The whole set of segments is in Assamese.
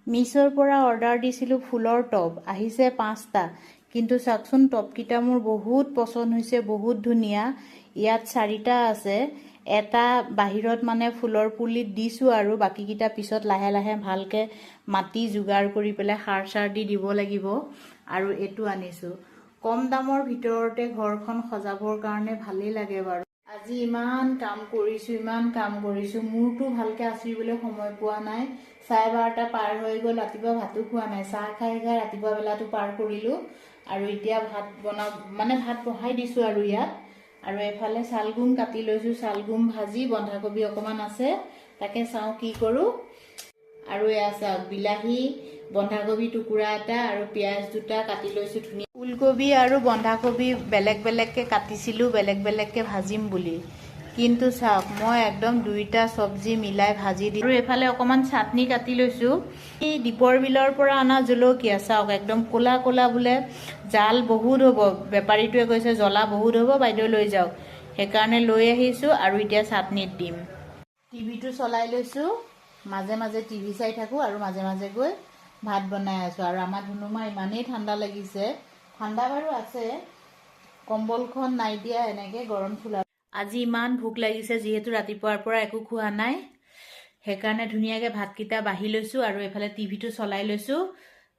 মিছ'ৰ পৰা অৰ্ডাৰ দিছিলোঁ ফুলৰ টপ, আহিছে 5টা। কিন্তু চাওকচোন টপকেইটা মোৰ বহুত পচন্দ হৈছে, বহুত ধুনীয়া। ইয়াত 4টা আছে। এটা বাহিৰত মানে ফুলৰ পুলিত দিছোঁ আৰু বাকীকেইটা পিছত লাহে লাহে ভালকৈ মাটি যোগাৰ কৰি পেলাই সাৰ চাৰ দি দিব লাগিব। আৰু এইটো আনিছোঁ। কম দামৰ ভিতৰতে ঘৰখন সজাবৰ কাৰণে ভালেই লাগে বাৰু। আজি ইমান কাম কৰিছোঁ, মূৰটো ভালকৈ আঁচুৰিবলৈ সময় পোৱা নাই। 12:30 পাৰ হৈ গ'ল, ৰাতিপুৱা ভাতো খোৱা নাই, চাহ খাই ৰাতিপুৱা বেলাটো পাৰ কৰিলোঁ। আৰু এতিয়া ভাত বহাই দিছোঁ আৰু ইয়াত। আৰু এফালে চালগুম কাটি লৈছোঁ, চালগুম ভাজি, বন্ধাকবি অকণমান আছে, তাকে চাওঁ কি কৰোঁ। আৰু এয়া চাওক, বিলাহী, বন্ধাকবি টুকুৰা এটা আৰু পিঁয়াজ 2টা কাটি লৈছোঁ ধুনীয়া। ফুলকবি আৰু বন্ধাকবি বেলেগ বেলেগকৈ কাটিছিলোঁ, বেলেগ বেলেগকৈ ভাজিম বুলি। কিন্তু চাওক, মই একদম 2টা চব্জি মিলাই ভাজি দিলোঁ। আৰু এইফালে অকণমান চাটনি কাটি লৈছোঁ। এই দীপৰ বিলৰ পৰা অনা জলকীয়া, চাওক একদম ক'লা ক'লা বোলে, জাল বহুত হ'ব। বেপাৰীটোৱে কৈছে জ্বলা বহুত হ'ব, বাইদেউ লৈ যাওক। সেইকাৰণে লৈ আহিছোঁ আৰু এতিয়া চাটনিত দিম। টিভিটো চলাই লৈছোঁ, মাজে মাজে টিভি চাই থাকোঁ আৰু মাজে মাজে গৈ ভাত বনাই আছোঁ। আৰু আমাৰ ধুনুমা ইমানেই ঠাণ্ডা লাগিছে, ঠাণ্ডা বাৰু আছে, কম্বলখন নাই দিয়া, এনেকৈ গৰম চোলা। আজি ইমান ভোক লাগিছে, যিহেতু ৰাতিপুৱাৰ পৰা একো খোৱা নাই, সেইকাৰণে ধুনীয়াকৈ ভাতকেইটা বাঢ়ি লৈছোঁ আৰু এইফালে টিভিটো চলাই লৈছোঁ।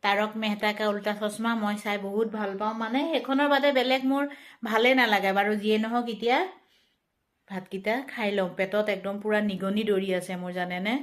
তাৰক মেহতা কা উল্টা চশমা মই চাই বহুত ভাল পাওঁ, মানে সেইখনৰ বাদে বেলেগ মোৰ ভালেই নালাগে বাৰু। যিয়ে নহওক, এতিয়া ভাতকেইটা খাই লওঁ, পেটত একদম পূৰা নিগনি দৌৰি আছে মোৰ, জানেনে।